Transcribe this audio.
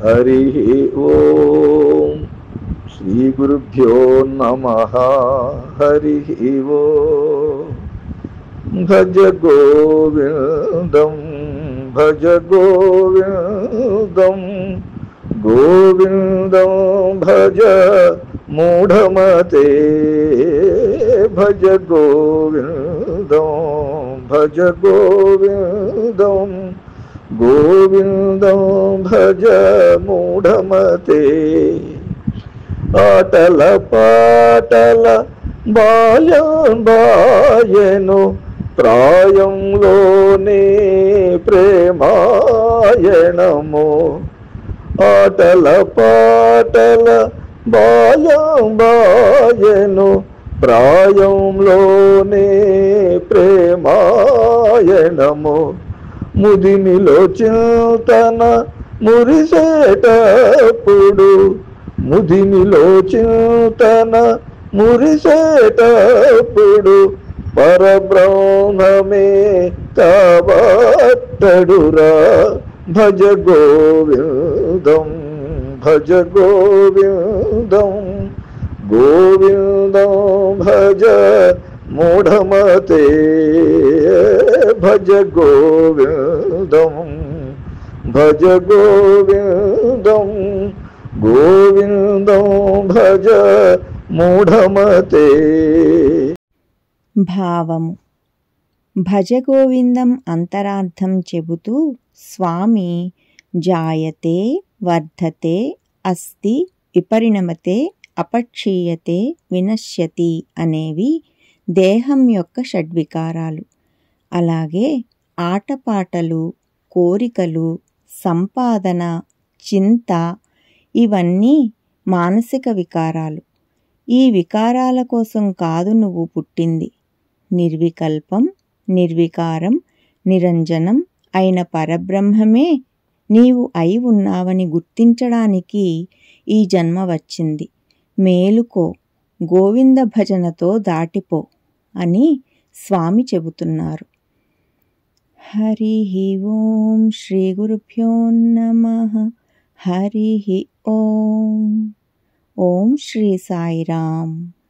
హరి ఓం. శ్రీ గురుభ్యో నమః. హరి ఓం. భజ గోవిందం భజ గోవిందం గోవిందం భజ మూఢమతే. భజ గోవిందం భజ గోవిందం గోవిందం భజ మూఢమతే. ఆటల పాటల బాయను ప్రాయంలోనే ప్రేమాయణము. ఆటల పాటల బాయను ప్రాయంలోనే ప్రేమాయణము. ముదిమిలో చింతన మురిసేటప్పుడు ముదిమిలో చింతన మురిసేటప్పుడు పరబ్రహ్మమే కాబట్టడురా. భజ గోవిందం భజ గోవిందం గోవిందం భజ మూఢమతే. భజ గోవిందం భజ గోవిందం గోవిందం భజ మూఢమతే. భావము. భజ గోవిందం అంతరార్థం చెబుతూ స్వామి జాయతే వర్ధతే అస్తి విపరిణమతే అపక్షీయతే వినశ్యతి అనేవి దేహం యొక్క షడ్వికారాలు. అలాగే ఆటపాటలు, కోరికలు, సంపాదన, చింత ఇవన్నీ మానసిక వికారాలు. ఈ వికారాల కోసం కాదు నువ్వు పుట్టింది. నిర్వికల్పం, నిర్వికారం, నిరంజనం అయిన పరబ్రహ్మమే నీవు అయి ఉన్నావని గుర్తించడానికి ఈ జన్మ వచ్చింది. మేలుకో, గోవింద భజనతో దాటిపో అని స్వామి చెబుతున్నారు. హరి ఓం. శ్రీ గురుభ్యో నమః. హరి ఓం. ఓం శ్రీ సాయిరామ్.